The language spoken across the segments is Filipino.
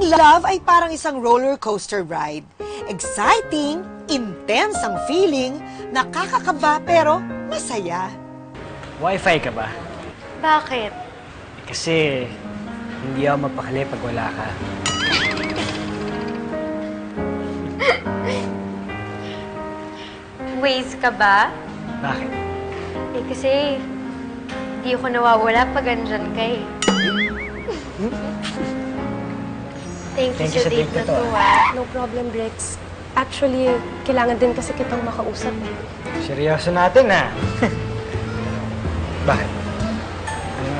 love ay parang isang roller coaster ride. Exciting, intense ang feeling, nakakakaba pero masaya. Wi-Fi ka ba? Bakit? Kasi hindi ako mapakali pag wala ka. Waze ka ba? Bakit? Eh kasi, hindi ako nawawala pag andyan ka eh. Thank you sa date na to, No problem, Rex. Actually, kailangan din kasi kitang makausap. Seryoso natin, ha? Bakit?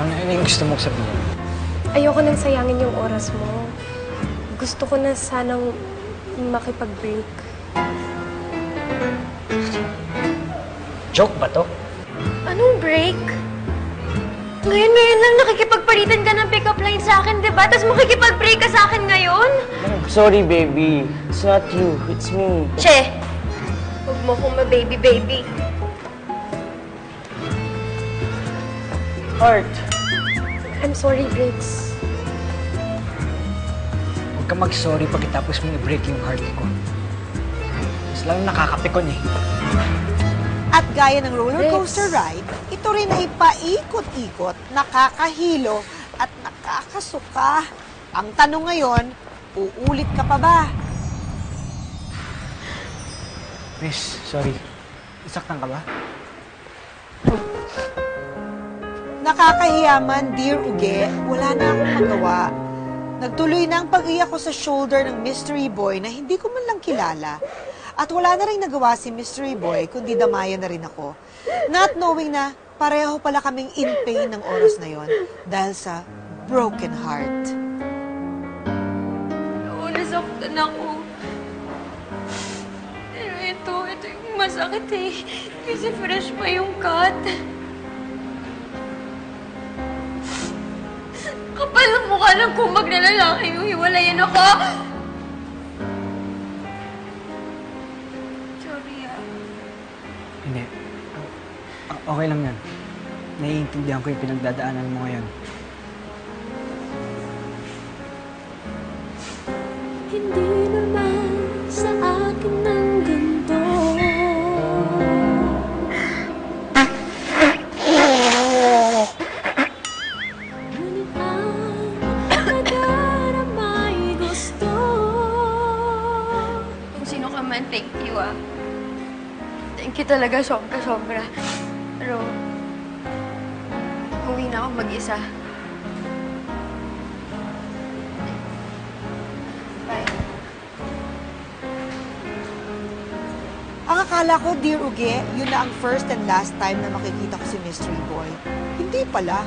Ano yung gusto mong sabihin? Ayoko nang sayangin yung oras mo. Gusto ko na sanang makipag-break. Joke ba to? Anong break? Ngayon lang nakikipagpalitan ka ng pick-up line sa akin, di ba? Tapos makikipag-break ka sa akin ngayon? Sorry, baby. It's not you. It's me. Che! Huwag mo kong ma-baby-baby. Art. I'm sorry, Rex. Huwag ka mag-sorry pagkatapos mong i-break yung heart ko. Mas lang nakakapikon eh. At gaya ng roller coaster ride, ito rin ay paikot-ikot, nakakahilo at nakakasuka. Ang tanong ngayon, uulit ka pa ba? Miss, sorry. Isaktan ka ba? Nakakahiyaman, dear Uge, wala na akong magawa. Nagtuloy na ang pag-iyak ko sa shoulder ng mystery boy na hindi ko man lang kilala. At wala na rin nagawa si mystery boy kundi damayan na rin ako. Not knowing na pareho pala kaming in pain ng oras na yon dahil sa broken heart. Oo, nasaktan ako. Pero ito yung masakit eh. Kasi fresh pa yung cut. Kapal ang mukha ng kumag na lalaki yung hiwalayan ako. Sorry ah. Hindi. Okay lang yan. Naiintindihan ko yung pinagdadaanan mo ngayon. Hindi naman sa akin ng ganito. Ngunit ang nadaramay gusto. Kung sino ka man, thank you ah. Thank you talaga, sobra-sobra. Pero, uwi na ako mag-isa. Bye. Ang akala ko, dear Uge, yun na ang first and last time na makikita ko si mystery boy. Hindi pala.